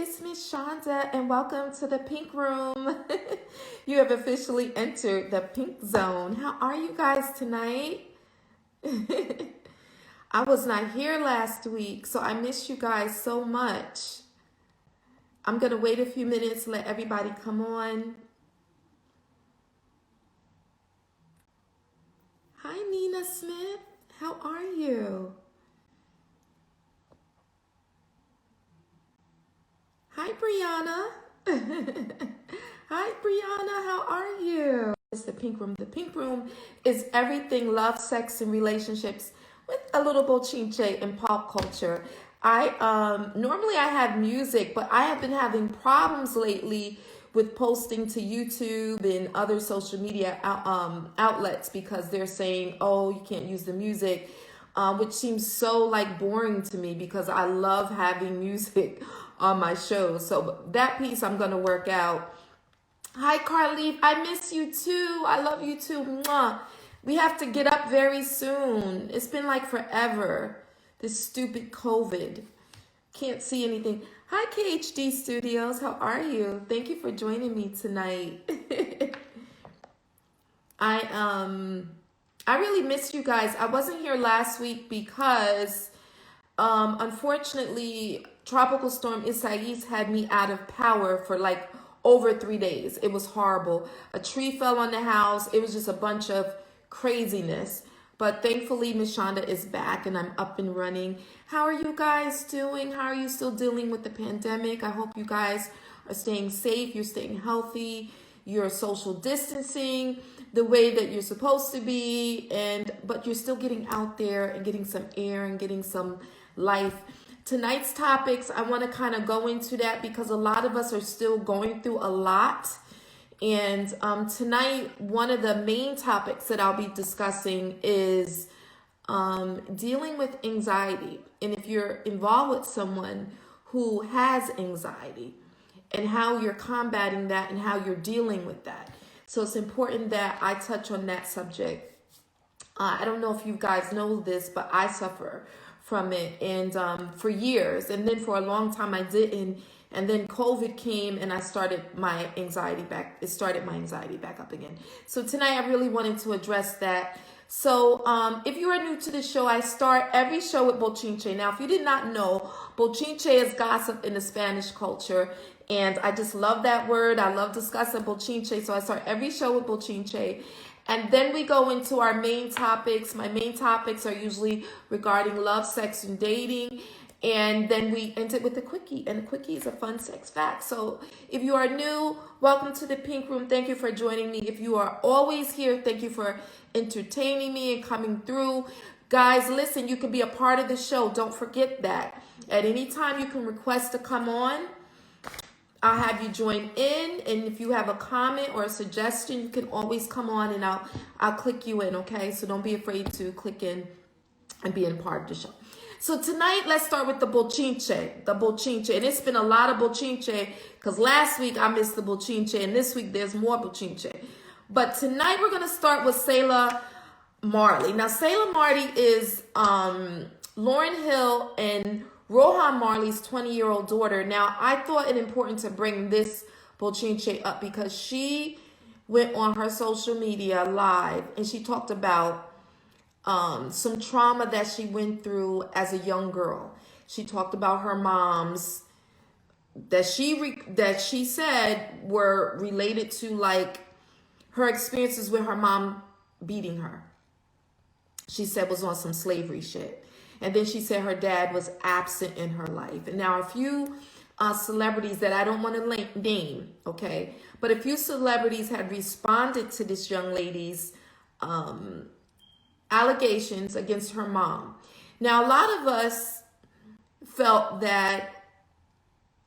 it's Miss Shanda, and welcome to the Pink Room. You have officially entered the Pink Zone. How are you guys tonight? I was not here last week, so I miss you guys so much. I'm going to wait a few minutes, let everybody come on. Hi, Nina Smith. How are you? Hi, Brianna. Hi, Brianna. How are you? It's the Pink Room. The Pink Room is everything love, sex, and relationships with a little bochinche and pop culture. Normally I have music, but I have been having problems lately with posting to YouTube and other social media outlets because they're saying, oh, you can't use the music, which seems so like boring to me because I love having music on my shows. So that piece I'm going to work out. Hi, Carly. I miss you too. I love you too. Mwah. We have to get up very soon. It's been like forever. This stupid COVID. Can't see anything. Hi, KHD Studios. How are you? Thank you for joining me tonight. I really miss you guys. I wasn't here last week because unfortunately Tropical Storm Isaias had me out of power for like over 3 days. It was horrible. A tree fell on the house. It was just a bunch of craziness. But thankfully, Miss Shanda is back and I'm up and running. How are you guys doing? How are you still dealing with the pandemic? I hope you guys are staying safe. You're staying healthy. You're social distancing the way that you're supposed to be. But you're still getting out there and getting some air and getting some life. Tonight's topics, I want to kind of go into that because a lot of us are still going through a lot. And tonight, one of the main topics that I'll be discussing is dealing with anxiety. And if you're involved with someone who has anxiety and how you're combating that and how you're dealing with that. So it's important that I touch on that subject. I don't know if you guys know this, but I suffer from it and for years, and then for a long time I didn't, and then COVID came and I started my anxiety back. It started my anxiety back up again. So tonight I really wanted to address that. So if you are new to the show, I start every show with bochinche. Now, if you did not know, bochinche is gossip in the Spanish culture, and I just love that word. I love discussing bochinche, so I start every show with bochinche. And then we go into our main topics. My main topics are usually regarding love, sex, and dating. And then we end it with a quickie. And a quickie is a fun sex fact. So if you are new, welcome to the Pink Room. Thank you for joining me. If you are always here, thank you for entertaining me and coming through. Guys, listen, you can be a part of the show. Don't forget that. At any time, you can request to come on. I'll have you join in, and if you have a comment or a suggestion, you can always come on and I'll click you in, okay? So don't be afraid to click in and be a part of the show. So tonight, let's start with the bochinche. The bochinche. And it's been a lot of bochinche because last week I missed the bochinche, and this week there's more bochinche. But tonight we're going to start with Selah Marley. Now, Selah Marley is Lauryn Hill and Rohan Marley's 20-year-old daughter. Now, I thought it important to bring this bochinche up because she went on her social media live and she talked about some trauma that she went through as a young girl. She talked about her moms that she said were related to like her experiences with her mom beating her. She said was on some slavery shit. And then she said her dad was absent in her life. And now a few celebrities that I don't want to name, okay? But a few celebrities had responded to this young lady's allegations against her mom. Now, a lot of us felt that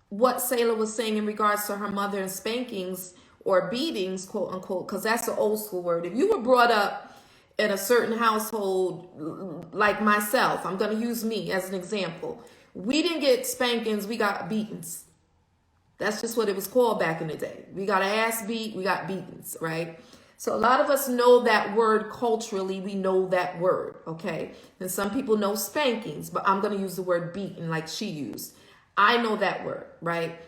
what Selah was saying in regards to her mother and spankings or beatings, quote unquote, because that's an old school word. If you were brought up in a certain household, like myself, I'm going to use me as an example. We didn't get spankings, we got beatings. That's just what it was called back in the day. We got an ass beat, we got beatings, right? So a lot of us know that word culturally, we know that word, okay? And some people know spankings, but I'm going to use the word beaten like she used. I know that word, right?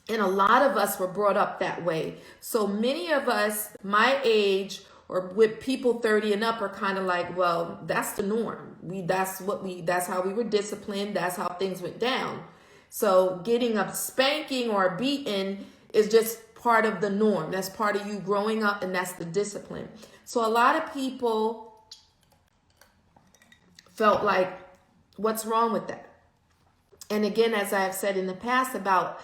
And a lot of us were brought up that way. So many of us, my age, or with people 30 and up, are kind of like, well, that's the norm. That's how we were disciplined. That's how things went down. So getting a spanking or a beating is just part of the norm. That's part of you growing up, and that's the discipline. So a lot of people felt like, what's wrong with that? And again, as I have said in the past about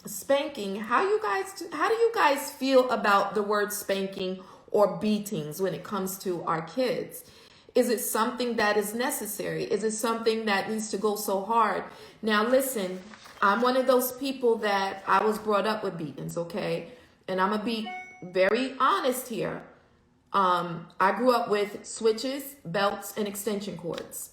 spanking, how do you guys feel about the word spanking or beatings when it comes to our kids? Is it something that is necessary? Is it something that needs to go so hard? Now listen, I'm one of those people that I was brought up with beatings, okay? And I'm gonna be very honest here. I grew up with switches, belts, and extension cords.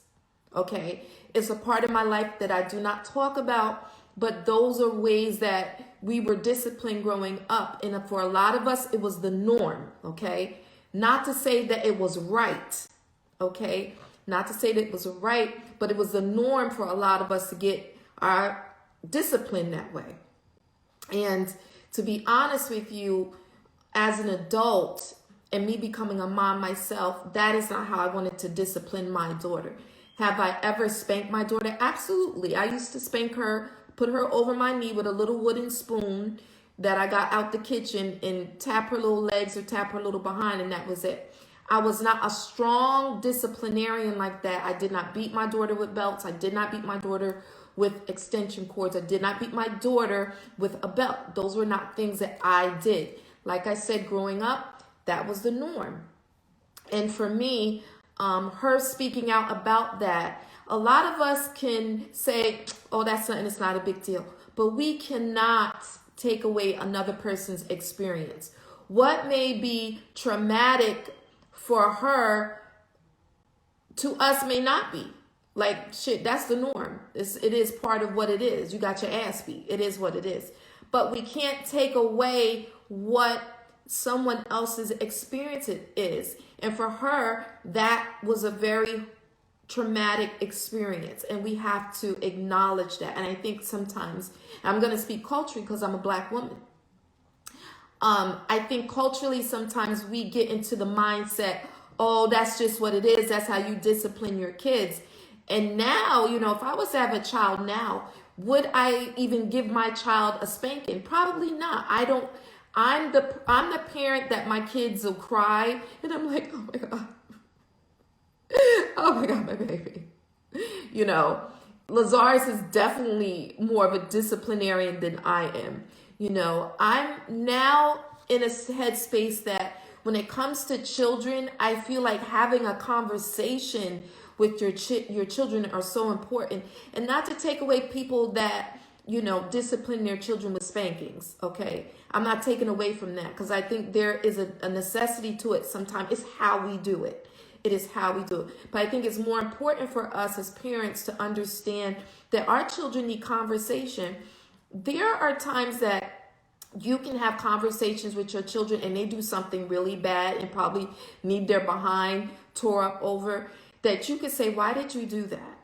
Okay, it's a part of my life that I do not talk about, but those are ways that we were disciplined growing up. And for a lot of us, it was the norm. Okay, not to say that it was right. Okay, not to say that it was right, but it was the norm for a lot of us to get our discipline that way. And to be honest with you, as an adult and me becoming a mom myself, that is not how I wanted to discipline my daughter. Have I ever spanked my daughter? Absolutely. I used to spank her, put her over my knee with a little wooden spoon that I got out the kitchen and tap her little legs or tap her little behind, and that was it. I was not a strong disciplinarian like that. I did not beat my daughter with belts. I did not beat my daughter with extension cords. I did not beat my daughter with a belt. Those were not things that I did. Like I said, growing up, that was the norm. And for me, her speaking out about that, a lot of us can say, oh, that's nothing, it's not a big deal. But we cannot take away another person's experience. What may be traumatic for her, to us may not be. Like, shit, that's the norm. It is part of what it is. You got your ass beat. It is what it is. But we can't take away what someone else's experience it is. And for her, that was a very traumatic experience. And we have to acknowledge that. And I think sometimes, I'm going to speak culturally because I'm a Black woman. I think culturally, sometimes we get into the mindset, oh, that's just what it is. That's how you discipline your kids. And now, you know, if I was to have a child now, would I even give my child a spanking? Probably not. I'm the parent that my kids will cry and I'm like, oh my God. Oh my God, my baby. You know, Lazarus is definitely more of a disciplinarian than I am. You know, I'm now in a headspace that when it comes to children, I feel like having a conversation with your children are so important. And not to take away people that, you know, discipline their children with spankings, okay? I'm not taking away from that because I think there is a necessity to it sometimes. It's how we do it. It is how we do it. But I think it's more important for us as parents to understand that our children need conversation. There are times that you can have conversations with your children and they do something really bad and probably need their behind tore up over, that you could say, why did you do that?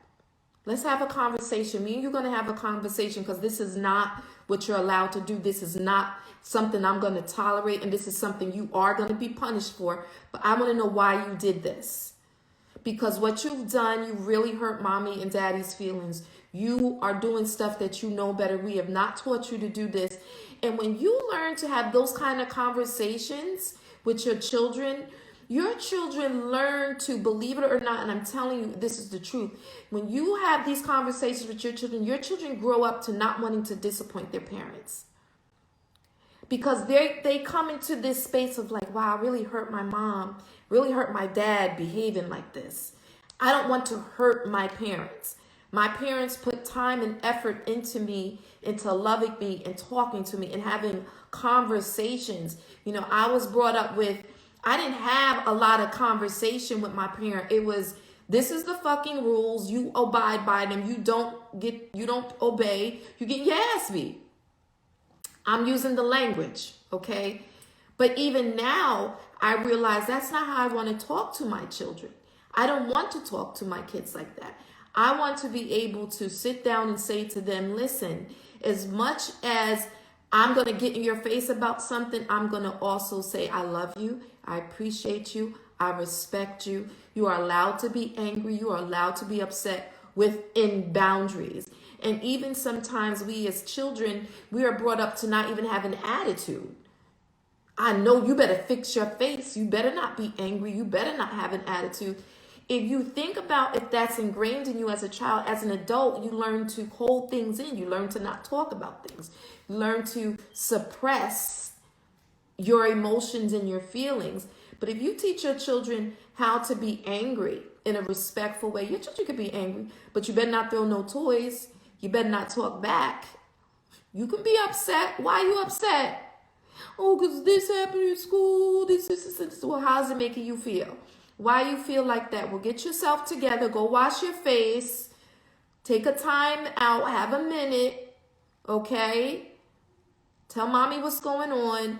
Let's have a conversation. Me and you're going to have a conversation because this is not what you're allowed to do. This is not something I'm going to tolerate, and this is something you are going to be punished for. But I want to know why you did this. Because what you've done, you really hurt mommy and daddy's feelings. You are doing stuff that you know better. We have not taught you to do this. And when you learn to have those kind of conversations with your children learn to, believe it or not, and I'm telling you, this is the truth. When you have these conversations with your children grow up to not wanting to disappoint their parents. Because they come into this space of like, wow, I really hurt my mom, really hurt my dad behaving like this. I don't want to hurt my parents. My parents put time and effort into me, into loving me and talking to me and having conversations. You know, I was brought up with, I didn't have a lot of conversation with my parent. It was, this is the fucking rules. You abide by them. You don't obey. You get your ass beat. I'm using the language, okay? But even now, I realize that's not how I want to talk to my children. I don't want to talk to my kids like that. I want to be able to sit down and say to them, listen, as much as I'm going to get in your face about something, I'm going to also say, I love you. I appreciate you. I respect you. You are allowed to be angry. You are allowed to be upset within boundaries. And even sometimes we as children, we are brought up to not even have an attitude. I know you better fix your face. You better not be angry. You better not have an attitude. If you think about if that's ingrained in you as a child, as an adult, you learn to hold things in. You learn to not talk about things. You learn to suppress your emotions and your feelings. But if you teach your children how to be angry in a respectful way, your children can be angry, but you better not throw no toys. You better not talk back. You can be upset. Why are you upset? Oh, because this happened in school. This. Well, how's it making you feel? Why you feel like that? Well, get yourself together. Go wash your face. Take a time out. Have a minute. Okay? Tell mommy what's going on.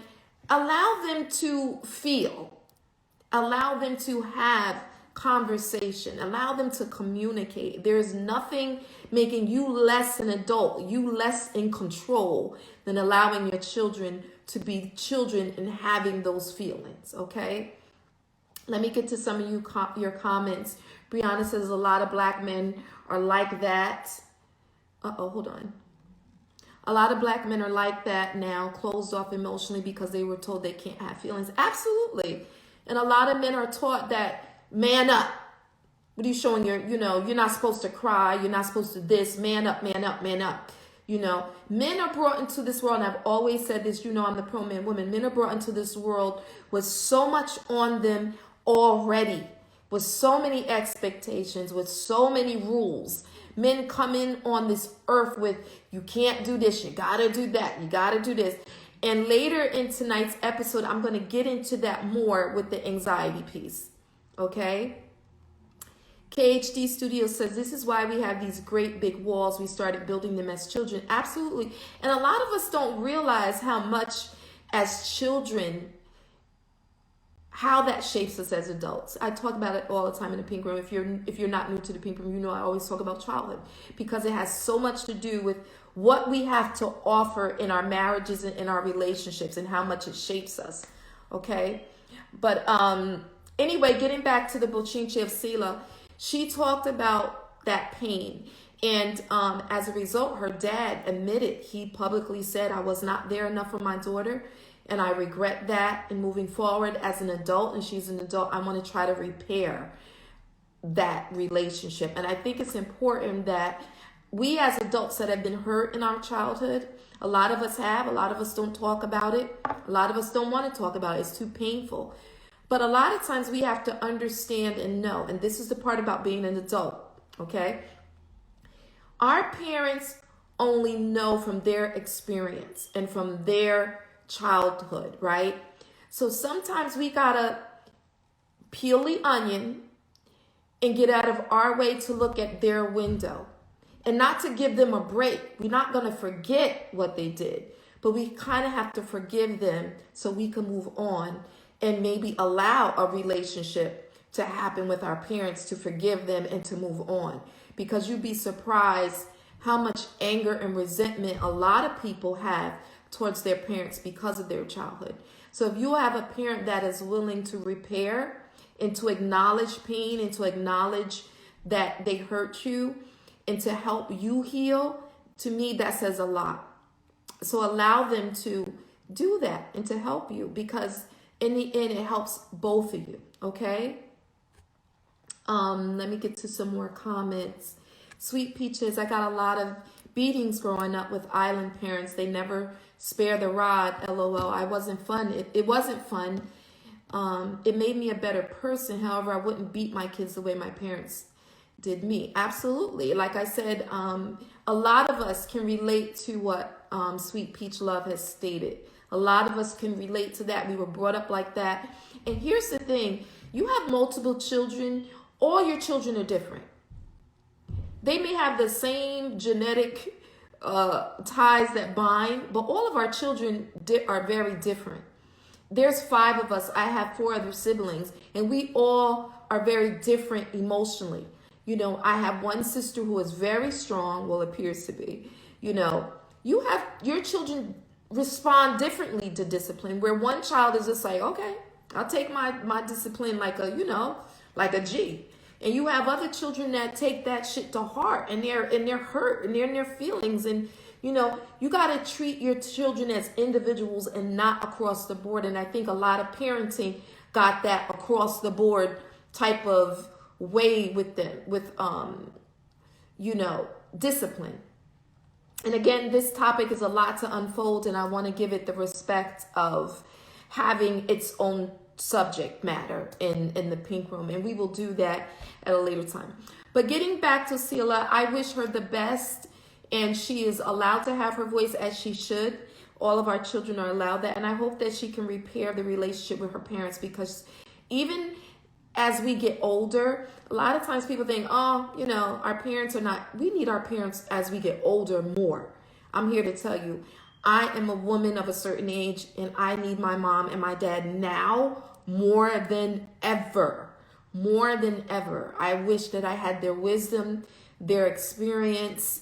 Allow them to feel. Allow them to have conversation. Allow them to communicate. There's nothing making you less an adult, you less in control than allowing your children to be children and having those feelings. Okay? Let me get to some of your comments. Brianna says a lot of black men are like that. Hold on. A lot of black men are like that now, closed off emotionally because they were told they can't have feelings. Absolutely. And a lot of men are taught that, man up. What are you showing you're not supposed to cry. You're not supposed to this. Man up, man up, man up. Men are brought into this world, and I've always said this, I'm the pro-man woman. Men are brought into this world with so much on them already, with so many expectations, with so many rules. Men come in on this earth with, you can't do this, you gotta do that, you gotta do this. And later in tonight's episode, I'm going to get into that more with the anxiety piece. Okay? KHD Studio says, this is why we have these great big walls. We started building them as children. Absolutely. And a lot of us don't realize how much as children, how that shapes us as adults. I talk about it all the time in the Pink Room. If you're not new to the Pink Room, I always talk about childhood because it has so much to do with what we have to offer in our marriages and in our relationships and how much it shapes us. Okay? But anyway, getting back to the Bochinche of Sela, she talked about that pain. And as a result, her dad admitted, he publicly said, I was not there enough for my daughter. And I regret that. And moving forward as an adult, and she's an adult, I want to try to repair that relationship. And I think it's important that we as adults that have been hurt in our childhood, a lot of us have, a lot of us don't talk about it. A lot of us don't want to talk about it. It's too painful. But a lot of times we have to understand and know, and this is the part about being an adult, okay? Our parents only know from their experience and from their childhood, right? So sometimes we gotta peel the onion and get out of our way to look at their window and not to give them a break. We're not gonna forget what they did, but we kind of have to forgive them so we can move on and maybe allow a relationship to happen with our parents, to forgive them and to move on. Because you'd be surprised how much anger and resentment a lot of people have towards their parents because of their childhood. So if you have a parent that is willing to repair and to acknowledge pain and to acknowledge that they hurt you and to help you heal, to me that says a lot. So allow them to do that and to help you, because in the end it helps both of you. Okay? Let me get to some more comments. Sweet Peaches, I got a lot of beatings growing up with island parents. They never spare the rod. LOL. I wasn't fun. It wasn't fun. It made me a better person. However, I wouldn't beat my kids the way my parents did me. Absolutely. Like I said, a lot of us can relate to what Sweet Peach Love has stated. A lot of us can relate to that. We were brought up like that. And here's the thing. You have multiple children. All your children are different. They may have the same genetic ties that bind, but all of our children are very different. There's 5 of us. I have 4 other siblings, and we all are very different emotionally. You know, I have one sister who is very strong, well, appears to be. You know, you have your children respond differently to discipline, where one child is just like, okay, I'll take my discipline like a, you know, like a G. And you have other children that take that shit to heart, and they're hurt, and they're in their feelings. And you know, you got to treat your children as individuals and not across the board. And I think a lot of parenting got that across the board type of way with them, with you know, discipline. And again, this topic is a lot to unfold, and I want to give it the respect of having its own subject matter in the pink room, and we will do that at a later time. But getting back to Sela, I wish her the best, and she is allowed to have her voice as she should. All of our children are allowed that, and I hope that she can repair the relationship with her parents, because even as we get older, a lot of times people think, oh, you know, our parents are not, we need our parents as we get older more. I'm here to tell you, I am a woman of a certain age, and I need my mom and my dad now more than ever. More than ever. I wish that I had their wisdom, their experience,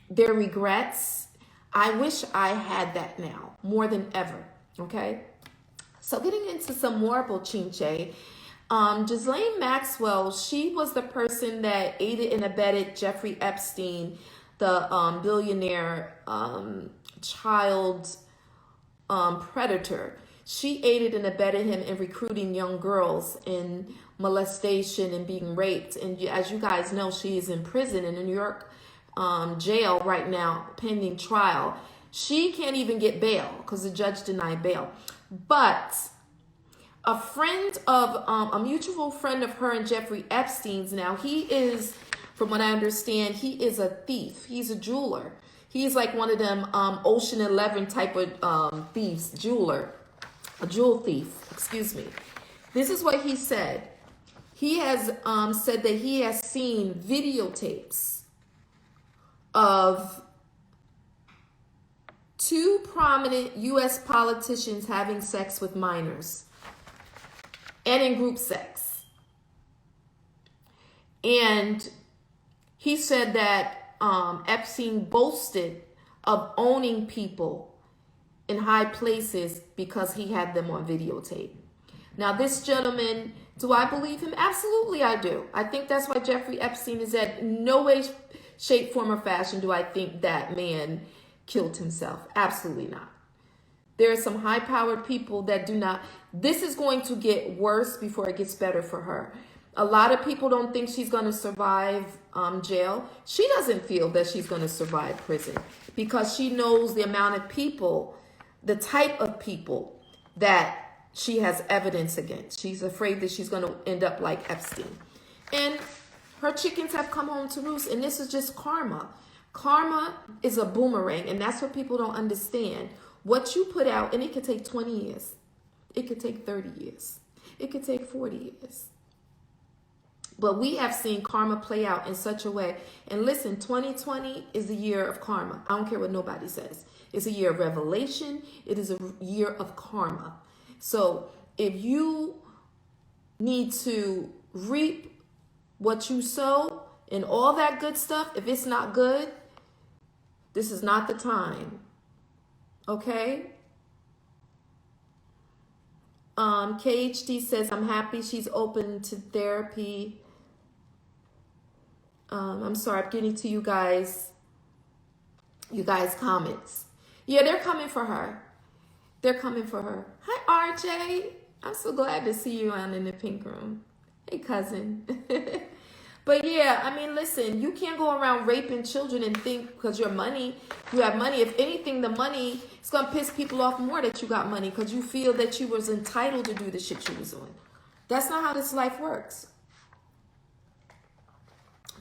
their regrets. I wish I had that now more than ever. Okay? So getting into some more bochinche, Ghislaine Maxwell, she was the person that aided and abetted Jeffrey Epstein, the billionaire child predator. She aided and abetted him in recruiting young girls in molestation and being raped. And as you guys know, she is in prison in a New York jail right now, pending trial. She can't even get bail because the judge denied bail. But a friend of, a mutual friend of her and Jeffrey Epstein's, now he is, from what I understand, he is a thief. He's a jeweler. He's like one of them Ocean 11 type of thieves, a jewel thief, excuse me. This is what he said. He has said that he has seen videotapes of 2 prominent U.S. politicians having sex with minors and in group sex. And he said that Epstein boasted of owning people in high places because he had them on videotape. Now, this gentleman, do I believe him? Absolutely, I do. I think that's why Jeffrey Epstein is dead. No way, shape, form, or fashion do I think that man killed himself. Absolutely not. There are some high-powered people that do not. This is going to get worse before it gets better for her. A lot of people don't think she's going to survive jail. She doesn't feel that she's going to survive prison because she knows the amount of people, the type of people that she has evidence against. She's afraid that she's going to end up like Epstein. And her chickens have come home to roost, and this is just karma. Karma is a boomerang, and that's what people don't understand. What you put out, and it could take 20 years. It could take 30 years. It could take 40 years. But we have seen karma play out in such a way. And listen, 2020 is the year of karma. I don't care what nobody says. It's a year of revelation. It is a year of karma. So if you need to reap what you sow and all that good stuff, if it's not good, this is not the time. Okay? KHD says, I'm happy she's open to therapy. I'm sorry, I'm getting to you guys comments. Yeah, they're coming for her. They're coming for her. Hi, RJ. I'm so glad to see you on in the pink room. Hey, cousin. But yeah, I mean, listen, you can't go around raping children and think because you have money. If anything, the money is going to piss people off more that you got money because you feel that you was entitled to do the shit you was doing. That's not how this life works.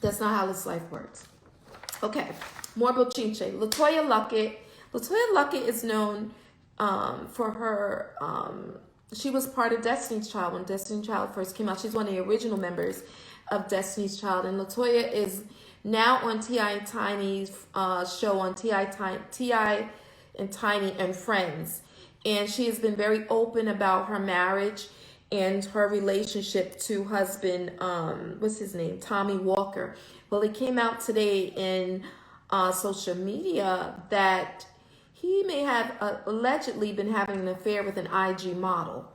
That's not how this life works. Okay, more bochinche. Latoya Luckett. Latoya Luckett is known for her, she was part of Destiny's Child when Destiny's Child first came out. She's one of the original members of Destiny's Child. And Latoya is now on T.I. and Tiny's show on T.I. and Tiny and Friends. And she has been very open about her marriage and her relationship to husband, what's his name? Tommy Walker. Well, it came out today in social media that he may have allegedly been having an affair with an IG model.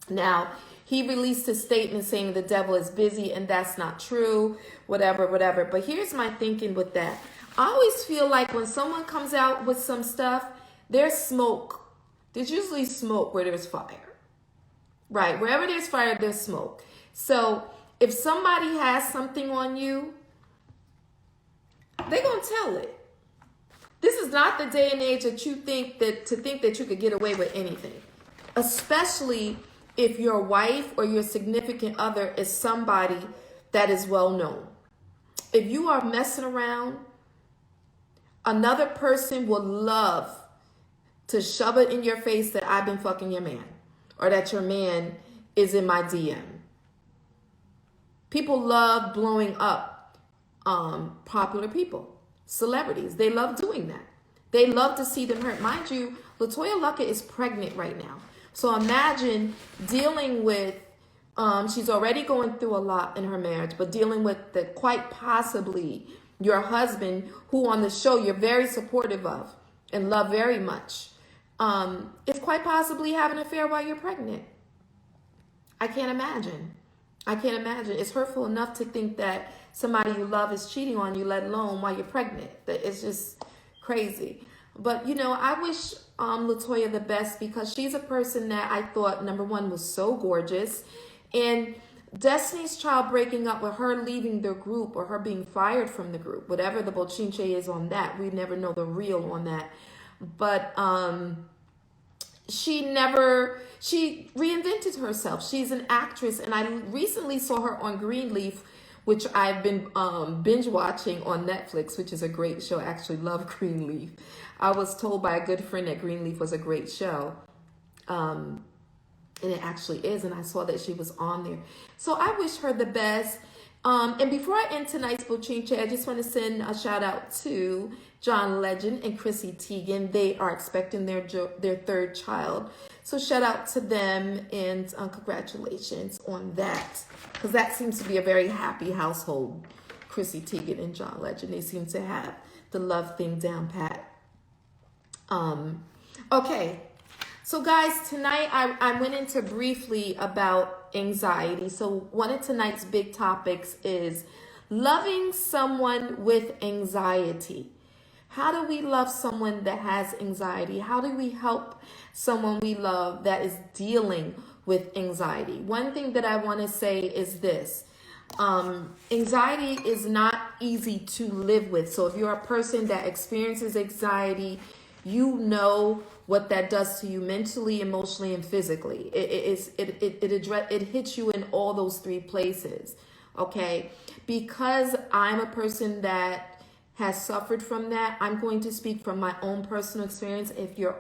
Now, he released a statement saying the devil is busy and that's not true, whatever, whatever. But here's my thinking with that. I always feel like when someone comes out with some stuff, there's smoke. There's usually smoke where there's fire. Right? Wherever there's fire, there's smoke. So if somebody has something on you, they're going to tell it. This is not the day and age that you think that you could get away with anything, especially if your wife or your significant other is somebody that is well known. If you are messing around, another person will love to shove it in your face that I've been fucking your man, or that your man is in my DM. People love blowing up popular people, celebrities. They love doing that. They love to see them hurt. Mind you, LaToya Luckett is pregnant right now. So imagine dealing with, she's already going through a lot in her marriage, but dealing with the quite possibly your husband, who on the show you're very supportive of and love very much, is quite possibly having an affair while you're pregnant. I can't imagine. I can't imagine. It's hurtful enough to think that somebody you love is cheating on you, let alone while you're pregnant. It's just crazy. But, you know, I wish LaToya the best, because she's a person that I thought, number one, was so gorgeous. And Destiny's Child breaking up with her, leaving the group, or her being fired from the group, whatever the bochinche is on that, we never know the real on that. But she reinvented herself. She's an actress, and I recently saw her on Greenleaf, which I've been binge watching on Netflix, which is a great show. I actually love Greenleaf. I was told by a good friend that Greenleaf was a great show. And it actually is, and I saw that she was on there. So I wish her the best. And before I end tonight's Bochinche, I just want to send a shout out to John Legend and Chrissy Teigen. They are expecting their third child. So shout out to them, and congratulations on that, because that seems to be a very happy household. Chrissy Teigen and John Legend, they seem to have the love thing down pat. Okay. So guys, tonight I went into briefly about anxiety. So one of tonight's big topics is loving someone with anxiety. How do we love someone that has anxiety? How do we help someone we love that is dealing with anxiety? One thing that I want to say is this. Anxiety is not easy to live with. So if you're a person that experiences anxiety, you know what that does to you mentally, emotionally, and physically. It hits you in all those three places. Okay, because I'm a person that has suffered from that, I'm going to speak from my own personal experience. If you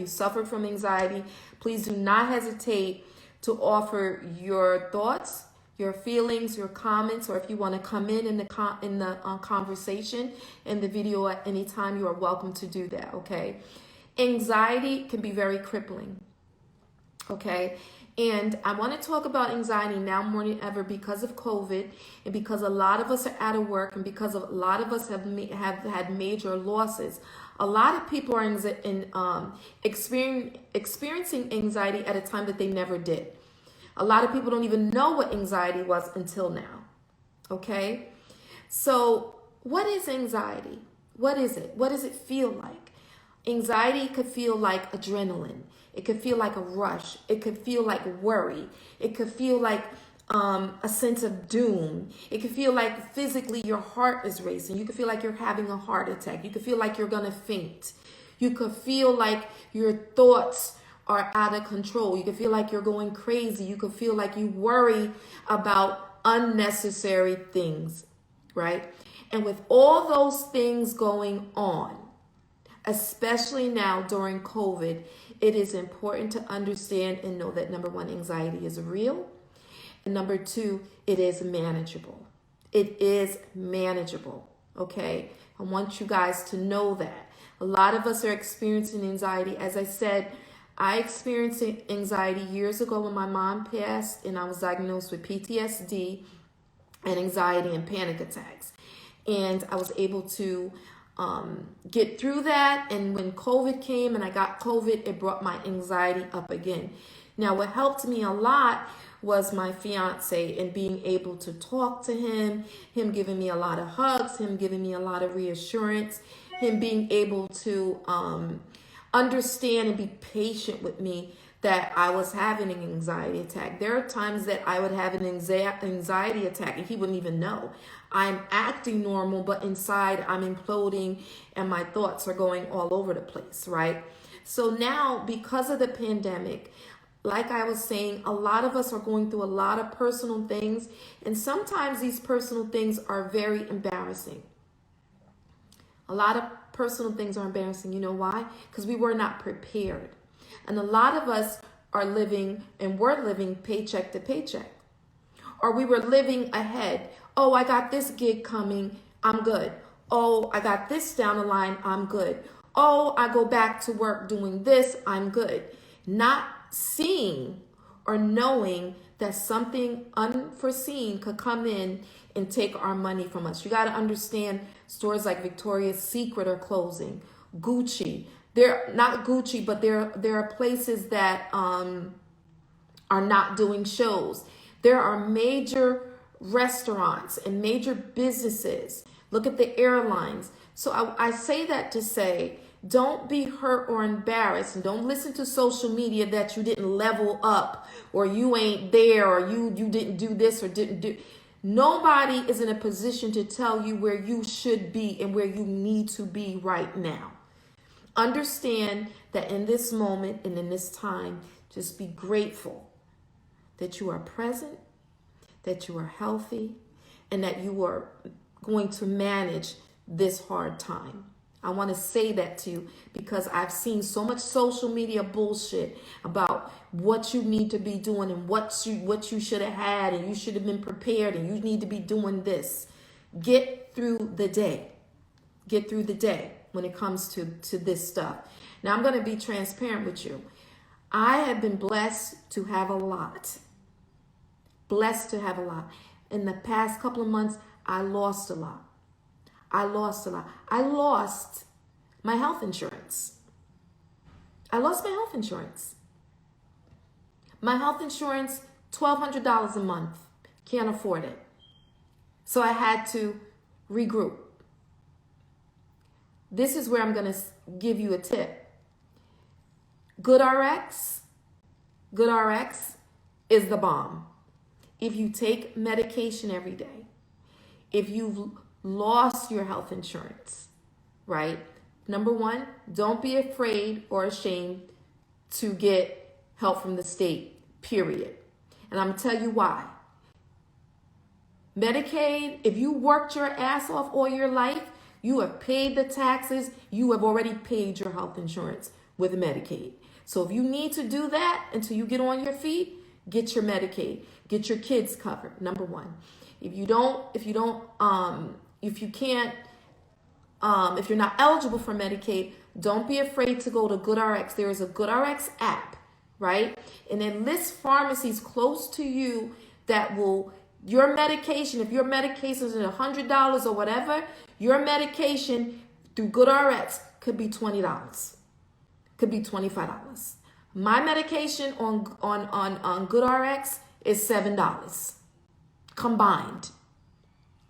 suffered from anxiety, please do not hesitate to offer your thoughts, your feelings, your comments, or if you want to come in the conversation in the video at any time, you are welcome to do that. Okay. Anxiety can be very crippling. Okay. And I want to talk about anxiety now more than ever because of COVID, and because a lot of us are out of work, and because a lot of us have had major losses. A lot of people are experiencing anxiety at a time that they never did. A lot of people don't even know what anxiety was until now. Okay? So what is anxiety? What is it? What does it feel like? Anxiety could feel like adrenaline. It could feel like a rush. It could feel like worry. It could feel like a sense of doom. It could feel like physically your heart is racing. You could feel like you're having a heart attack. You could feel like you're going to faint. You could feel like your thoughts are out of control. You could feel like you're going crazy. You could feel like you worry about unnecessary things, right? And with all those things going on, especially now during COVID, it is important to understand and know that, number one, anxiety is real. And number two, it is manageable. It is manageable, okay? I want you guys to know that. A lot of us are experiencing anxiety. As I said, I experienced anxiety years ago when my mom passed, and I was diagnosed with PTSD and anxiety and panic attacks. And I was able to get through that. And when COVID came and I got COVID, it brought my anxiety up again. Now, what helped me a lot was my fiance and being able to talk to him giving me a lot of hugs, him giving me a lot of reassurance, him being able to understand and be patient with me that I was having an anxiety attack. There are times that I would have an anxiety attack and he wouldn't even know. I'm acting normal, but inside I'm imploding and my thoughts are going all over the place, right? So now, because of the pandemic, like I was saying, a lot of us are going through a lot of personal things, and sometimes these personal things are very embarrassing. A lot of personal things are embarrassing. You know why? Because we were not prepared. And a lot of us are living, and we're living paycheck to paycheck. Or we were living ahead. Oh, I got this gig coming, I'm good. Oh, I got this down the line, I'm good. Oh, I go back to work doing this, I'm good. Not seeing or knowing that something unforeseen could come in and take our money from us. You got to understand, stores like Victoria's Secret are closing. Gucci, they're not Gucci, but there are places that are not doing shows. There are major restaurants and major businesses. Look at the airlines. So I say that to say, don't be hurt or embarrassed, and don't listen to social media that you didn't level up, or you ain't there, or you didn't do this or didn't do. Nobody is in a position to tell you where you should be and where you need to be right now. Understand that in this moment and in this time, just be grateful that you are present, that you are healthy, and that you are going to manage this hard time. I want to say that to you because I've seen so much social media bullshit about what you need to be doing and what you should have had, and you should have been prepared, and you need to be doing this. Get through the day. Get through the day when it comes to this stuff. Now, I'm going to be transparent with you. I have been blessed to have a lot. Blessed to have a lot. In the past couple of months, I lost a lot. I lost my health insurance. I lost my health insurance. My health insurance, $1,200 a month. Can't afford it. So I had to regroup. This is where I'm going to give you a tip. GoodRx is the bomb. If you take medication every day, if you've lost your health insurance, right? Number one, don't be afraid or ashamed to get help from the state, period. And I'm going to tell you why. Medicaid, if you worked your ass off all your life, you have paid the taxes, you have already paid your health insurance with Medicaid. So if you need to do that until you get on your feet, get your Medicaid, get your kids covered, number one. If you're not eligible for Medicaid, don't be afraid to go to GoodRx. There is a GoodRx app, right? And then list pharmacies close to you that will, your medication, if your medication is $100 or whatever, your medication through GoodRx could be $20, could be $25. My medication on GoodRx is $7 combined.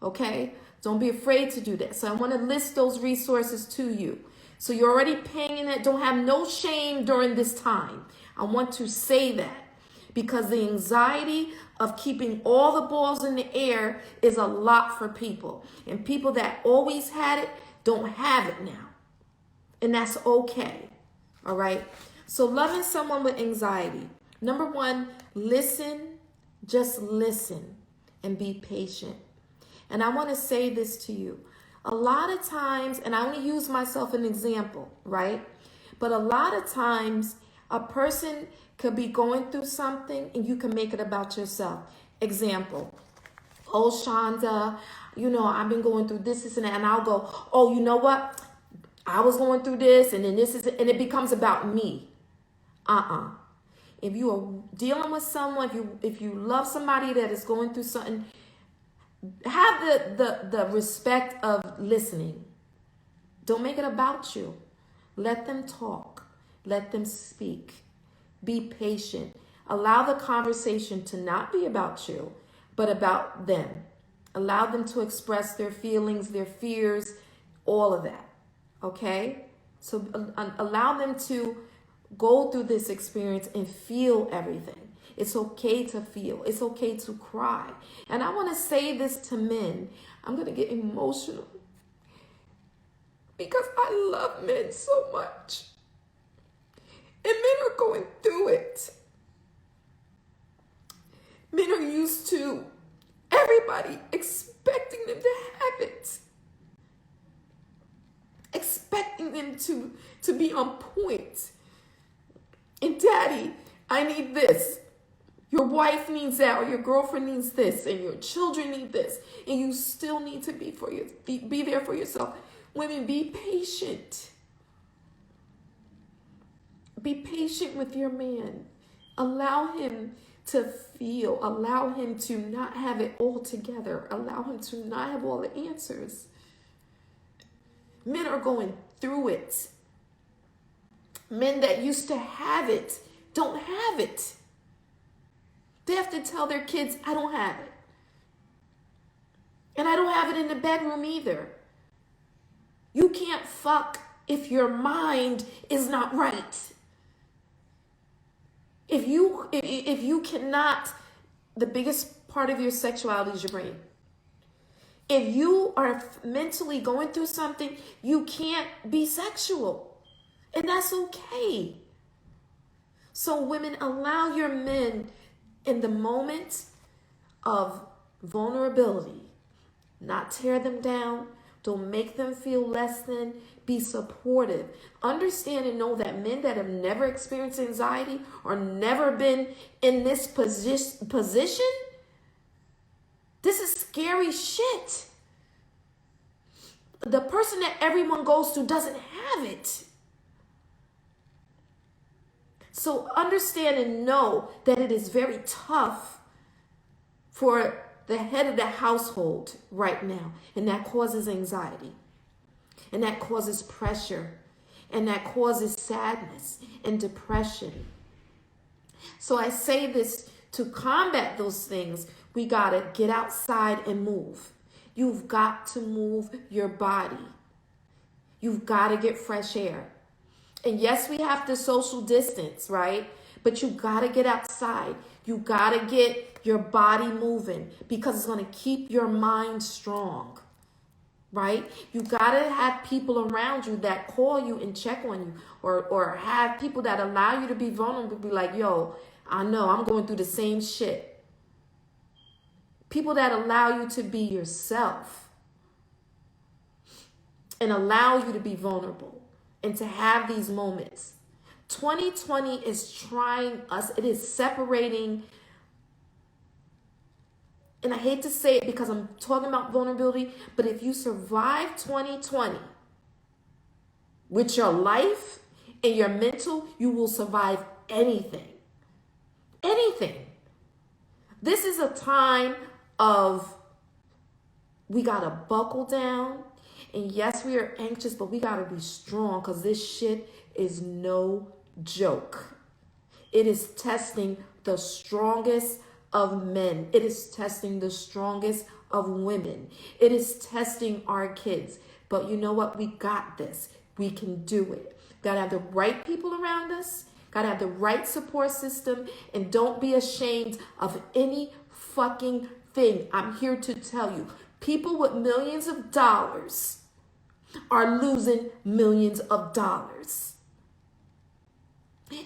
Okay? Don't be afraid to do that. So I want to list those resources to you. So you're already paying it. Don't have no shame during this time. I want to say that because the anxiety of keeping all the balls in the air is a lot for people. And people that always had it don't have it now. And that's okay. All right? So loving someone with anxiety. Number one, listen. Just listen and be patient. And I want to say this to you. A lot of times, and I only use myself as an example, right? But a lot of times, a person could be going through something and you can make it about yourself. Example, oh, Shanda, I've been going through this, and that. And I'll go, oh, you know what? I was going through this, and then and it becomes about me. Uh-uh. If you are dealing with someone, if you love somebody that is going through something, have the respect of listening. Don't make it about you. Let them talk. Let them speak. Be patient. Allow the conversation to not be about you, but about them. Allow them to express their feelings, their fears, all of that. Okay? So allow them to go through this experience and feel everything. It's okay to feel. It's okay to cry. And I want to say this to men. I'm going to get emotional because I love men so much. And men are going through it. Men are used to everybody expecting them to have it. Expecting them to be on point. And daddy, I need this. Your wife needs that, or your girlfriend needs this, and your children need this. And you still need to be there for yourself. Women, be patient. Be patient with your man. Allow him to feel. Allow him to not have it all together. Allow him to not have all the answers. Men are going through it. Men that used to have it don't have it. They have to tell their kids, I don't have it. And I don't have it in the bedroom either. You can't fuck if your mind is not right. If you cannot, the biggest part of your sexuality is your brain. If you are mentally going through something, you can't be sexual. And that's okay. So women, allow your men in the moment of vulnerability, not tear them down. Don't make them feel less than. Be supportive. Understand and know that men that have never experienced anxiety or never been in this position, this is scary shit. The person that everyone goes to doesn't have it. So understand and know that it is very tough for the head of the household right now. And that causes anxiety. And that causes pressure. And that causes sadness and depression. So I say this to combat those things. We got to get outside and move. You've got to move your body. You've got to get fresh air. And yes, we have to social distance, right? But you got to get outside. You got to get your body moving because it's going to keep your mind strong, right? You got to have people around you that call you and check on you, or have people that allow you to be vulnerable, be like, yo, I know I'm going through the same shit. People that allow you to be yourself and allow you to be vulnerable and to have these moments. 2020 is trying us. It is separating. And I hate to say it because I'm talking about vulnerability, but if you survive 2020 with your life and your mental, you will survive anything. Anything. This is a time of we got to buckle down. And yes, we are anxious, but we got to be strong because this shit is no joke. It is testing the strongest of men. It is testing the strongest of women. It is testing our kids. But you know what? We got this. We can do it. Got to have the right people around us. Got to have the right support system. And don't be ashamed of any fucking thing. I'm here to tell you. People with millions of dollars are losing millions of dollars.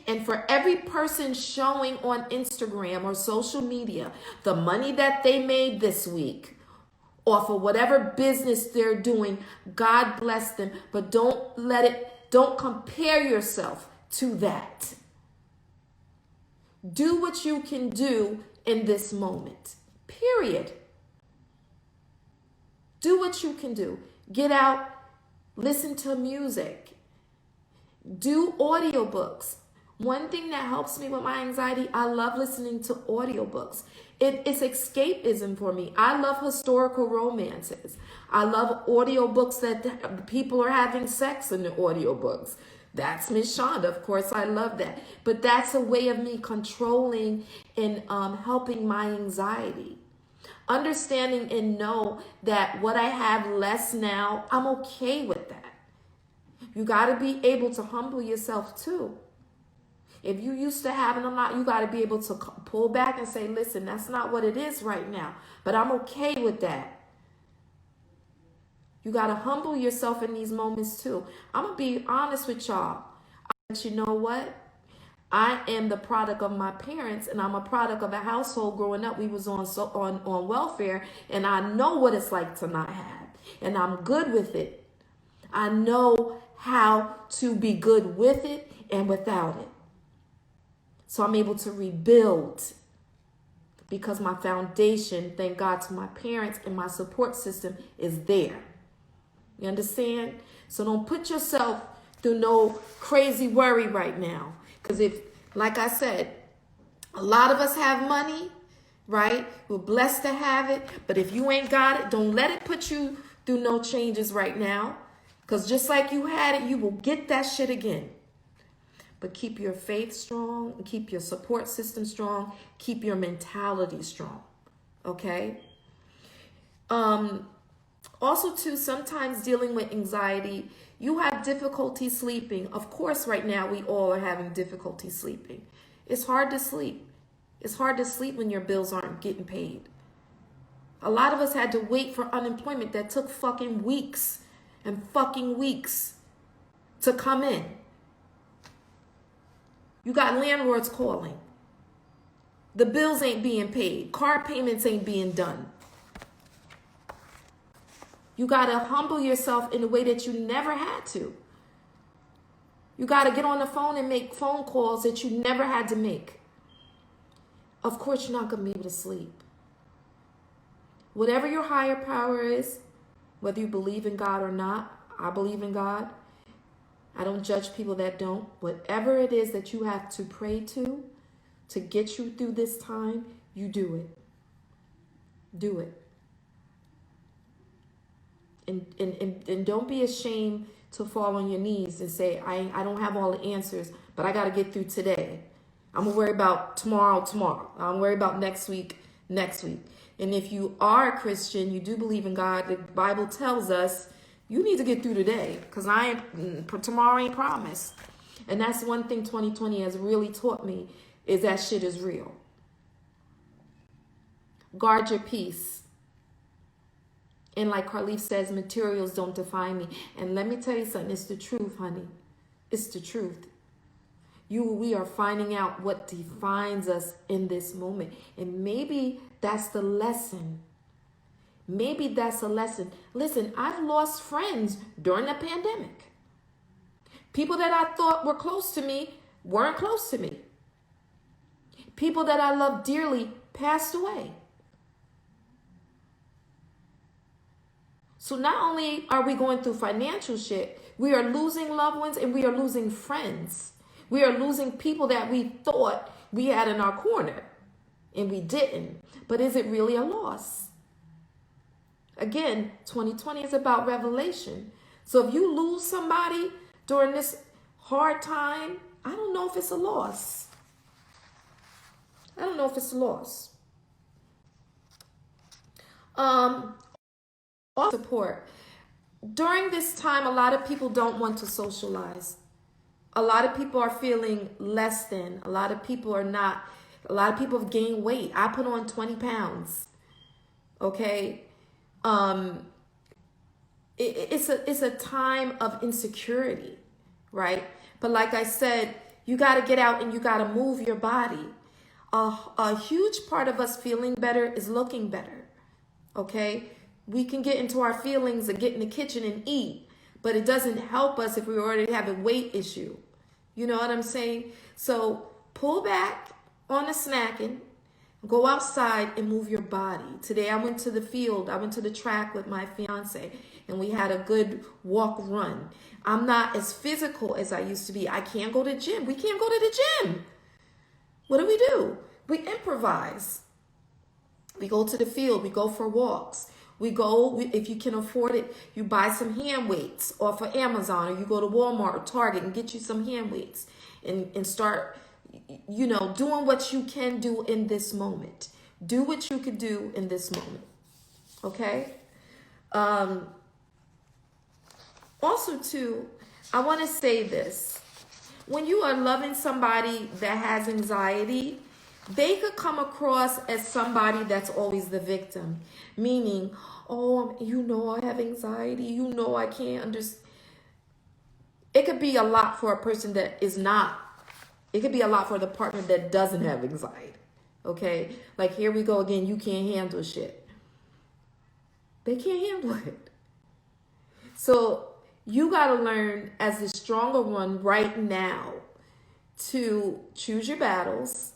And for every person showing on Instagram or social media the money that they made this week off of whatever business they're doing, God bless them. But don't compare yourself to that. Do what you can do in this moment. Period. Do what you can do. Get out, listen to music, do audiobooks, One thing that helps me with my anxiety, I love listening to audiobooks. It's escapism for me. I love historical romances. I love audiobooks that people are having sex in the audiobooks. That's Miss Shanda. Of course, I love that. But that's a way of me controlling and helping my anxiety. Understanding and know that what I have less now, I'm okay with that. You got to be able to humble yourself too. If you used to having a lot, you got to be able to pull back and say, listen, that's not what it is right now, but I'm okay with that. You got to humble yourself in these moments too. I'm going to be honest with y'all. But you know what? I am the product of my parents, and I'm a product of a household growing up. We was on welfare, and I know what it's like to not have, and I'm good with it. I know how to be good with it and without it. So I'm able to rebuild because my foundation, thank God to my parents and my support system, is there. You understand? So don't put yourself through no crazy worry right now. Because if, like I said, a lot of us have money, right? We're blessed to have it. But if you ain't got it, don't let it put you through no changes right now. Because just like you had it, you will get that shit again. But keep your faith strong, and keep your support system strong, keep your mentality strong, okay? Also, too, sometimes dealing with anxiety, you have difficulty sleeping. Of course, right now, we all are having difficulty sleeping. It's hard to sleep. It's hard to sleep when your bills aren't getting paid. A lot of us had to wait for unemployment that took fucking weeks and fucking weeks to come in. You got landlords calling. The bills ain't being paid. Car payments ain't being done. You got to humble yourself in a way that you never had to. You got to get on the phone and make phone calls that you never had to make. Of course, you're not going to be able to sleep. Whatever your higher power is, whether you believe in God or not, I believe in God. I don't judge people that don't. Whatever it is that you have to pray to get you through this time, you do it. Do it. And don't be ashamed to fall on your knees and say, I don't have all the answers, but I got to get through today. I'm going to worry about tomorrow. I'm going to worry about next week. And if you are a Christian, you do believe in God, the Bible tells us you need to get through today because tomorrow ain't promised. And that's one thing 2020 has really taught me is that shit is real. Guard your peace. And like Carleaf says, materials don't define me. And let me tell you something, it's the truth, honey. It's the truth. We are finding out what defines us in this moment. And maybe that's the lesson. Maybe that's a lesson. Listen, I've lost friends during the pandemic. People that I thought were close to me weren't close to me. People that I loved dearly passed away. So not only are we going through financial shit, we are losing loved ones and we are losing friends. We are losing people that we thought we had in our corner and we didn't. But is it really a loss? Again, 2020 is about revelation. So if you lose somebody during this hard time, I don't know if it's a loss. I don't know if it's a loss. Support. During this time, a lot of people don't want to socialize. A lot of people are feeling less than. A lot of people have gained weight. I put on 20 pounds. Okay. It's a time of insecurity, right? But like I said, you got to get out and you got to move your body. A huge part of us feeling better is looking better. Okay. We can get into our feelings and get in the kitchen and eat, but it doesn't help us if we already have a weight issue. You know what I'm saying? So pull back on the snacking, go outside and move your body. Today I went to the field. I went to the track with my fiance and we had a good walk run. I'm not as physical as I used to be. I can't go to the gym. We can't go to the gym. What do? We improvise. We go to the field. We go for walks. If you can afford it, you buy some hand weights off of Amazon, or you go to Walmart or Target and get you some hand weights and start, doing what you can do in this moment. Do what you could do in this moment. Okay? Also, too, I want to say this. When you are loving somebody that has anxiety, they could come across as somebody that's always the victim. Meaning, oh, I have anxiety. I can't understand. It could be a lot for a person that is not. It could be a lot for the partner that doesn't have anxiety. Okay? Like, here we go again. You can't handle shit. They can't handle it. So you got to learn as the stronger one right now to choose your battles,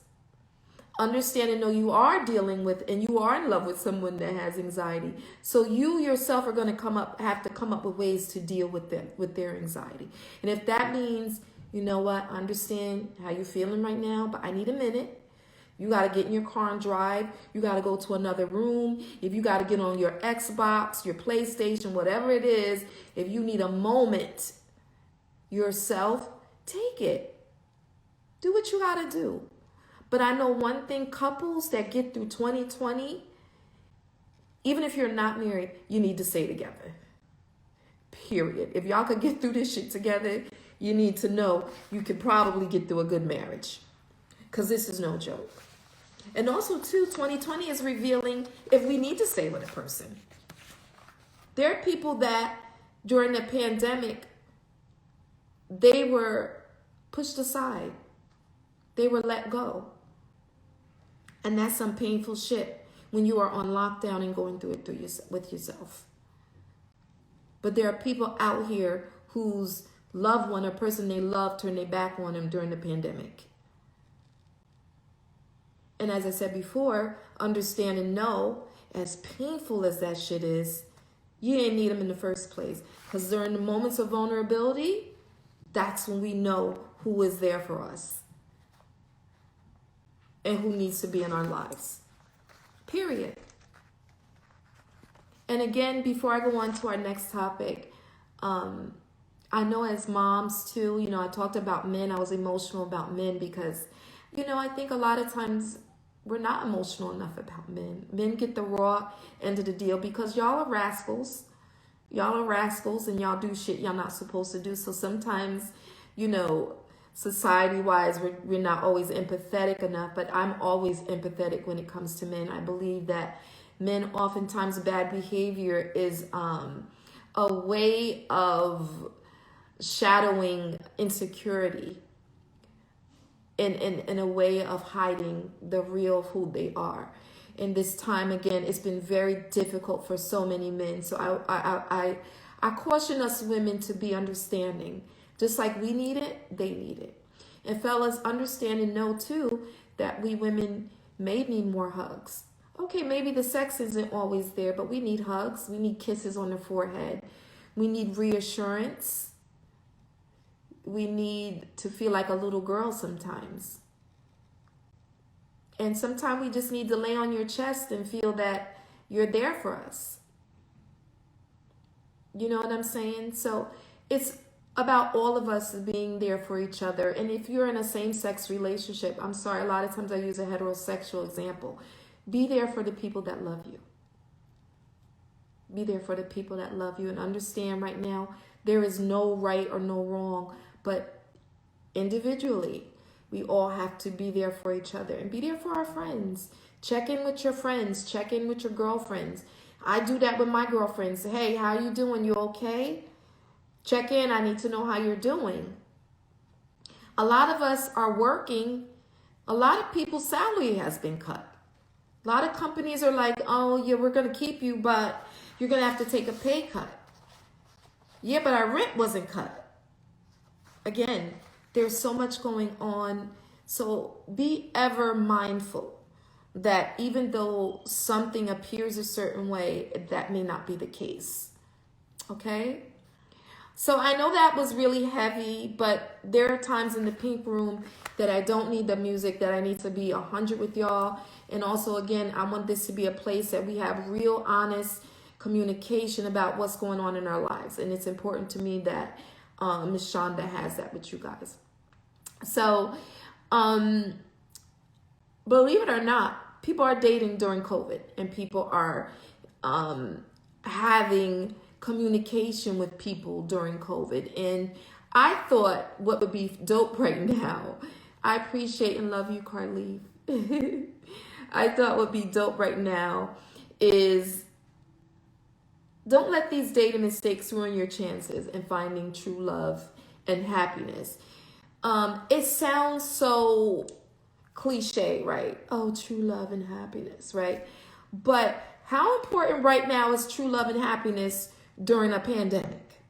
understand and know you are dealing with and you are in love with someone that has anxiety. So you yourself are going to have to come up with ways to deal with them, with their anxiety. And if that means, I understand how you're feeling right now, but I need a minute. You got to get in your car and drive. You got to go to another room. If you got to get on your Xbox, your PlayStation, whatever it is, if you need a moment yourself, take it. Do what you got to do. But I know one thing, couples that get through 2020, even if you're not married, you need to stay together. Period. If y'all could get through this shit together, you need to know you could probably get through a good marriage. Because this is no joke. And also, too, 2020 is revealing if we need to stay with a person. There are people that, during the pandemic, they were pushed aside. They were let go. And that's some painful shit when you are on lockdown and going through it with yourself. But there are people out here whose loved one or person they loved turned their back on them during the pandemic. And as I said before, understand and know, as painful as that shit is, you didn't need them in the first place. Because during the moments of vulnerability, that's when we know who is there for us and who needs to be in our lives. Period. And again, before I go on to our next topic, I know as moms too, I talked about men. I was emotional about men because, I think a lot of times we're not emotional enough about men. Men get the raw end of the deal because y'all are rascals. Y'all are rascals and y'all do shit y'all not supposed to do. So sometimes, society-wise, we're not always empathetic enough, but I'm always empathetic when it comes to men. I believe that men, oftentimes bad behavior is a way of shadowing insecurity, in a way of hiding the real of who they are. In this time, again, it's been very difficult for so many men. So I caution us women to be understanding. Just like we need it, they need it. And fellas, understand and know too that we women may need more hugs. Okay, maybe the sex isn't always there, but we need hugs. We need kisses on the forehead. We need reassurance. We need to feel like a little girl sometimes. And sometimes we just need to lay on your chest and feel that you're there for us. You know what I'm saying? So it's about all of us being there for each other. And if you're in a same-sex relationship, I'm sorry, a lot of times I use a heterosexual example. Be there for the people that love you. Be there for the people that love you and understand right now there is no right or no wrong, but individually, we all have to be there for each other and be there for our friends. Check in with your friends. Check in with your girlfriends. I do that with my girlfriends. Hey, how you doing? You okay? Check in. I need to know how you're doing. A lot of us are working. A lot of people's salary has been cut. A lot of companies are like, oh, yeah, we're going to keep you, but you're going to have to take a pay cut. Yeah, but our rent wasn't cut. Again, there's so much going on. So be ever mindful that even though something appears a certain way, that may not be the case. Okay? So I know that was really heavy, but there are times in the pink room that I don't need the music, that I need to be 100 with y'all. And also, again, I want this to be a place that we have real, honest communication about what's going on in our lives. And it's important to me that Miss Shanda has that with you guys. So, believe it or not, people are dating during COVID, and people are having communication with people during COVID. And I thought what would be dope right now, I appreciate and love you, Carly. I thought would be dope right now is don't let these dating mistakes ruin your chances in finding true love and happiness. It sounds so cliche, right? Oh, true love and happiness, right? But how important right now is true love and happiness during a pandemic?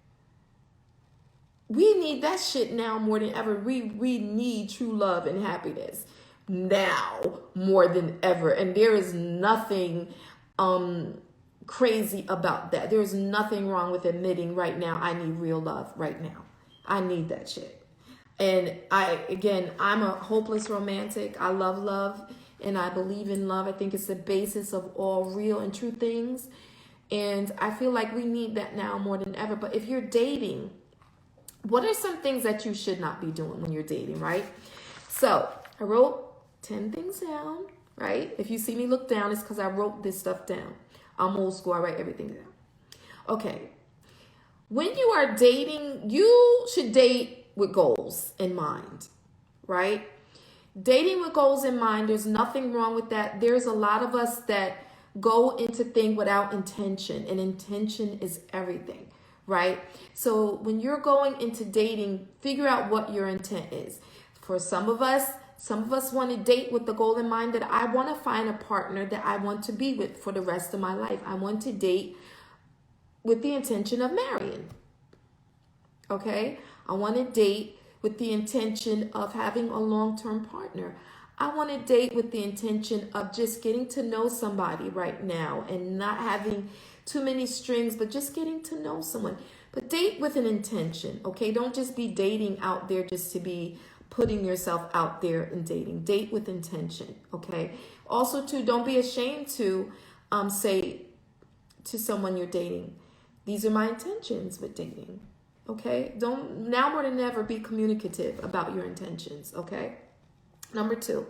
We need that shit now more than ever. We need true love and happiness now more than ever. And there is nothing crazy about that. There's nothing wrong with admitting right now I need real love right now. I need that shit. And I'm a hopeless romantic. I love love and I believe in love. I think it's the basis of all real and true things. And I feel like we need that now more than ever. But if you're dating, what are some things that you should not be doing when you're dating, right? So I wrote 10 things down, right? If you see me look down, it's because I wrote this stuff down. I'm old school. I write everything down. Okay. When you are dating, you should date with goals in mind, right? Dating with goals in mind, there's nothing wrong with that. There's a lot of us that go into things without intention, and intention is everything, right? So when you're going into dating, figure out what your intent is. For some of us want to date with the goal in mind that I want to find a partner that I want to be with for the rest of my life. I want to date with the intention of marrying. Okay? I want to date with the intention of having a long-term partner. I want to date with the intention of just getting to know somebody right now and not having too many strings, but just getting to know someone. But date with an intention, okay? Don't just be dating out there just to be putting yourself out there and dating. Date with intention, okay? Also, too, don't be ashamed to say to someone you're dating, these are my intentions with dating, okay? Don't, now more than ever, be communicative about your intentions, okay? Number 2,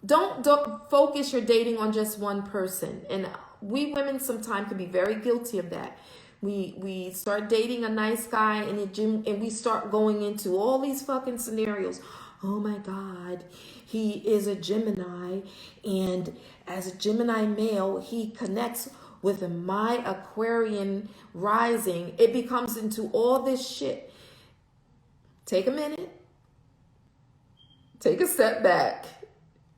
don't focus your dating on just one person. And we women sometimes can be very guilty of that. We start dating a nice guy and we start going into all these fucking scenarios. Oh my God, he is a Gemini, and as a Gemini male, he connects with my Aquarian rising. It becomes into all this shit. Take a minute. Take a step back,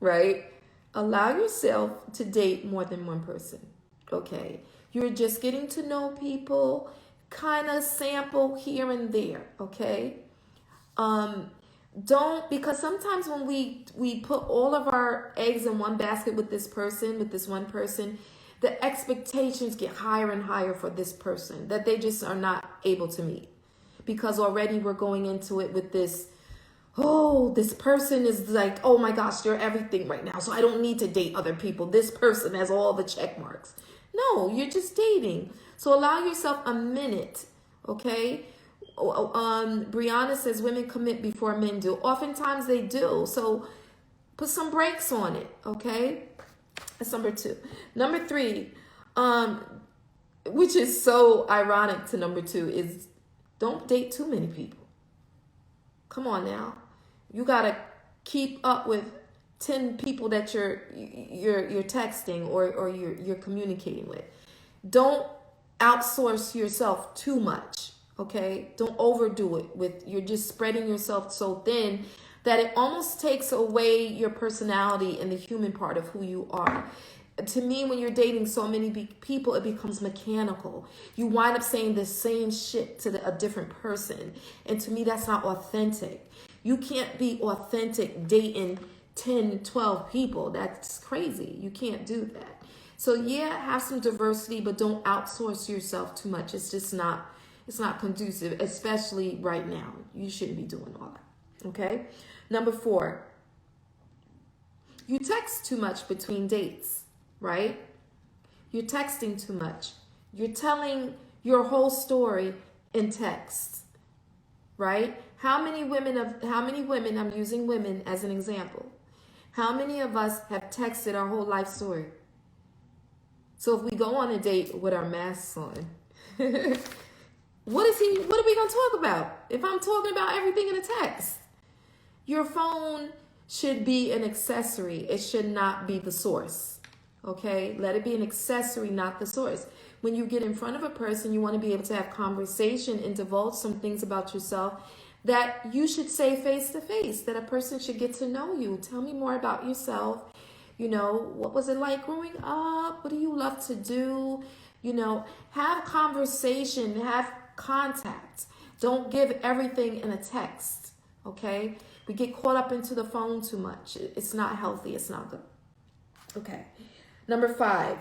right? Allow yourself to date more than one person, okay? You're just getting to know people, kind of sample here and there, okay? Don't, because sometimes when we put all of our eggs in one basket with this one person, the expectations get higher and higher for this person that they just are not able to meet. Because already we're going into it with this, oh, this person is like, oh my gosh, they're everything right now, so I don't need to date other people. This person has all the check marks. No, you're just dating. So allow yourself a minute, okay? Brianna says women commit before men do. Oftentimes they do. So put some brakes on it, okay? That's number 2. Number 3, which is so ironic to number 2, is don't date too many people. Come on now. You gotta keep up with 10 people that you're texting or you're communicating with. Don't outsource yourself too much, okay? Don't overdo it you're just spreading yourself so thin that it almost takes away your personality and the human part of who you are. To me, when you're dating so many people, it becomes mechanical. You wind up saying the same shit to a different person. And to me, that's not authentic. You can't be authentic dating 10, 12 people. That's crazy. You can't do that. So yeah, have some diversity, but don't outsource yourself too much. It's not conducive, especially right now. You shouldn't be doing all that. Okay? Number 4, you text too much between dates, right? You're texting too much. You're telling your whole story in text, right? How many women, I'm using women as an example. How many of us have texted our whole life story? So if we go on a date with our masks on, what are we going to talk about? If I'm talking about everything in a text, your phone should be an accessory. It should not be the source. Okay? Let it be an accessory, not the source. When you get in front of a person, you want to be able to have conversation and divulge some things about yourself that you should say face to face, that a person should get to know you. Tell me more about yourself. You know, what was it like growing up? What do you love to do? You know, have conversation, have contact. Don't give everything in a text, okay? We get caught up into the phone too much. It's not healthy. It's not good. Okay. Number 5,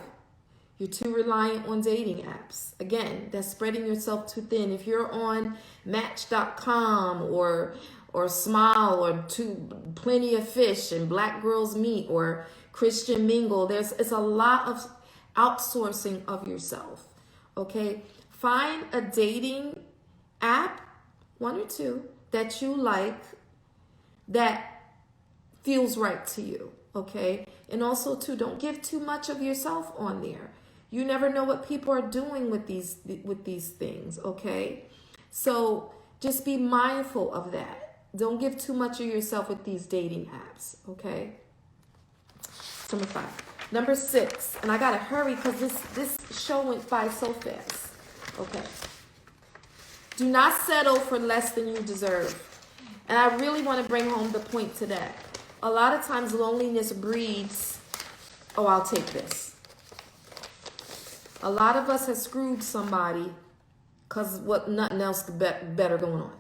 you're too reliant on dating apps. Again, that's spreading yourself too thin. If you're on Match.com or Smile or Plenty of Fish and Black Girls Meet or Christian Mingle, it's a lot of outsourcing of yourself. Okay? Find a dating app, 1 or 2, that you like, that feels right to you. Okay? And also, too, don't give too much of yourself on there. You never know what people are doing with these things, okay? So just be mindful of that. Don't give too much of yourself with these dating apps, okay? Number 5. Number 6, and I gotta hurry because this show went by so fast. Okay. Do not settle for less than you deserve. And I really want to bring home the point to that. A lot of times loneliness breeds, oh, I'll take this. A lot of us have screwed somebody because nothing else better going on.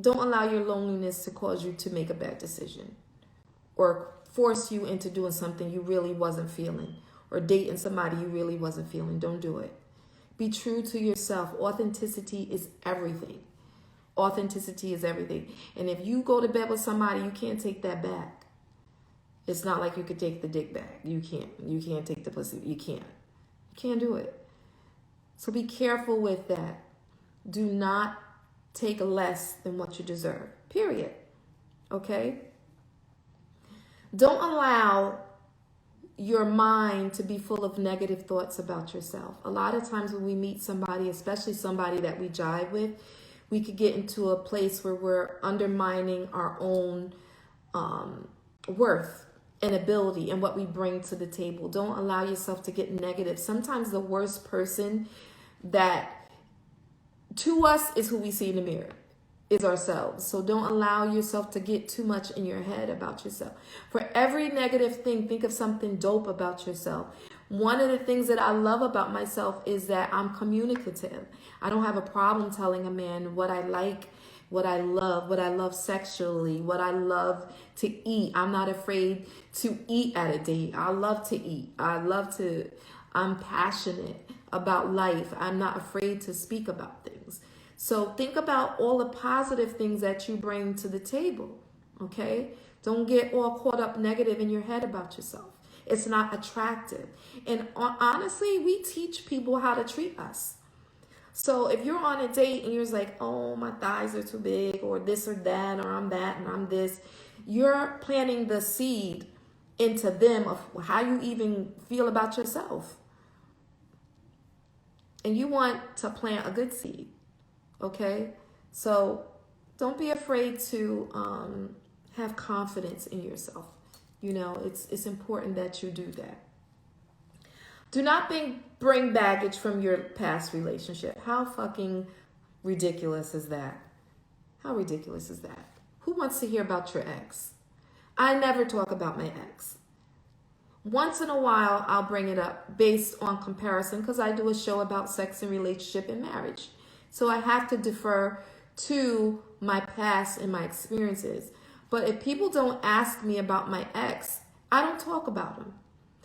Don't allow your loneliness to cause you to make a bad decision or force you into doing something you really wasn't feeling or dating somebody you really wasn't feeling. Don't do it. Be true to yourself. Authenticity is everything. Authenticity is everything. And if you go to bed with somebody, you can't take that back. It's not like you could take the dick back. You can't. You can't take the pussy. You can't. You can't do it. So be careful with that. Do not take less than what you deserve. Period. Okay? Don't allow your mind to be full of negative thoughts about yourself. A lot of times when we meet somebody, especially somebody that we jive with, we could get into a place where we're undermining our own worth and ability and what we bring to the table. Don't allow yourself to get negative. Sometimes the worst person that to us is who we see in the mirror, is ourselves. So don't allow yourself to get too much in your head about yourself. For every negative thing, think of something dope about yourself. One of the things that I love about myself is that I'm communicative. I don't have a problem telling a man what I like, what I love sexually, what I love to eat. I'm not afraid to eat at a date. I love to eat. I'm passionate about life. I'm not afraid to speak about things. So think about all the positive things that you bring to the table, okay? Don't get all caught up negative in your head about yourself. It's not attractive. And honestly, we teach people how to treat us. So if you're on a date and you're just like, oh, my thighs are too big, or this or that, or I'm that and I'm this, you're planting the seed into them of how you even feel about yourself. And you want to plant a good seed, okay? So don't be afraid to have confidence in yourself. You know, it's important that you do that. Do not bring baggage from your past relationship. How fucking ridiculous is that? How ridiculous is that? Who wants to hear about your ex? I never talk about my ex. Once in a while, I'll bring it up based on comparison because I do a show about sex and relationship and marriage. So I have to defer to my past and my experiences. But if people don't ask me about my ex, I don't talk about him.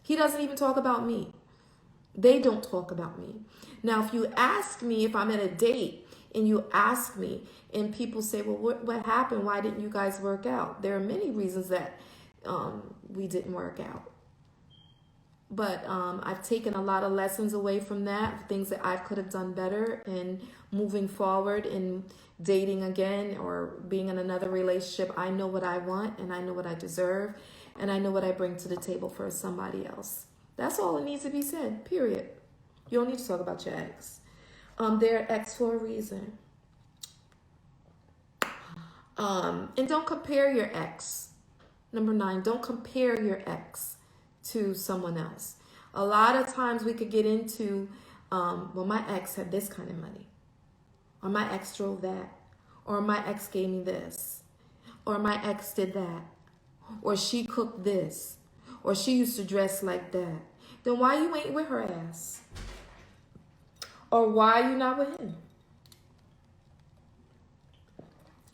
He doesn't even talk about me. They don't talk about me. Now, if you ask me, if I'm at a date and you ask me and people say, well, what happened? Why didn't you guys work out? There are many reasons that we didn't work out. But I've taken a lot of lessons away from that, things that I could have done better, and moving forward in dating again or being in another relationship. I know what I want and I know what I deserve and I know what I bring to the table for somebody else. That's all that needs to be said, period. You don't need to talk about your ex. They're ex for a reason. And don't compare your ex. Number 9, don't compare your ex to someone else. A lot of times we could get into, well, my ex had this kind of money, or my ex drove that, or my ex gave me this, or my ex did that, or she cooked this, or she used to dress like that. Then why you ain't with her ass? Or why you not with him?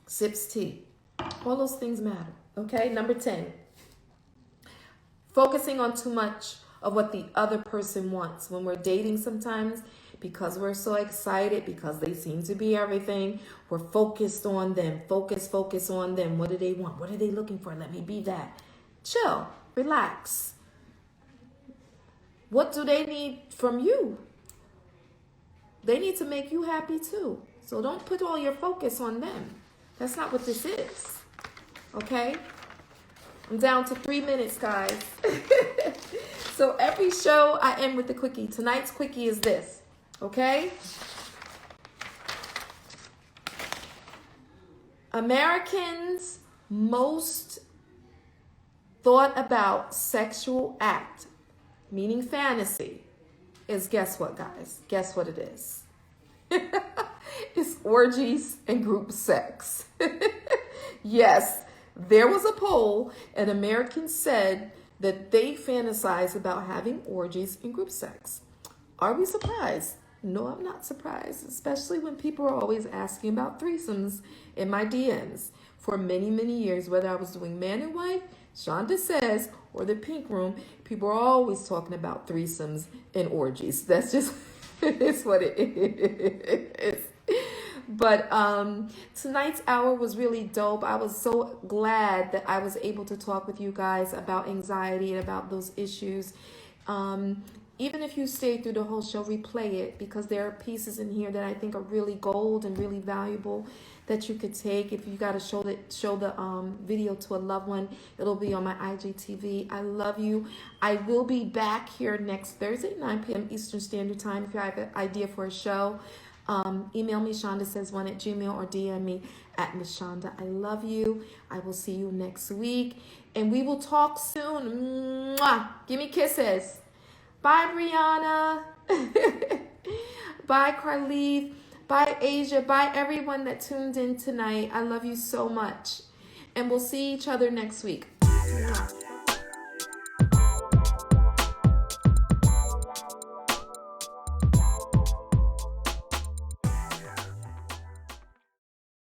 Sips tea. All those things matter. Okay, number 10. Focusing on too much of what the other person wants. When we're dating sometimes, because we're so excited, because they seem to be everything, we're focused on them. Focus on them. What do they want? What are they looking for? Let me be that. Chill. Relax. What do they need from you? They need to make you happy too. So don't put all your focus on them. That's not what this is. Okay? I'm down to 3 minutes, guys. So every show I end with the quickie. Tonight's quickie is this. Okay? Americans' most thought about sexual act, meaning fantasy, is, guess what, guys? Guess what it is? It's orgies and group sex. Yes, there was a poll, and Americans said that they fantasize about having orgies and group sex. Are we surprised? No, I'm not surprised, especially when people are always asking about threesomes in my DMs. For many, many years, whether I was doing man and wife, Shanda Says, or the Pink Room, people are always talking about threesomes and orgies. That's just, it's what it is. But tonight's hour was really dope. I was so glad that I was able to talk with you guys about anxiety and about those issues. Even if you stayed through the whole show, replay it, because there are pieces in here that I think are really gold and really valuable that you could take. If you got to show the video to a loved one, it'll be on my IGTV. I love you. I will be back here next Thursday, 9 p.m. Eastern Standard Time. If you have an idea for a show, email me, shandasays1@gmail.com, or DM me at Miss Shanda. I love you. I will see you next week, and we will talk soon. Mwah! Give me kisses. Bye, Brianna. Bye, Carleve. Bye, Asia. Bye, everyone that tuned in tonight. I love you so much. And we'll see each other next week. Mwah.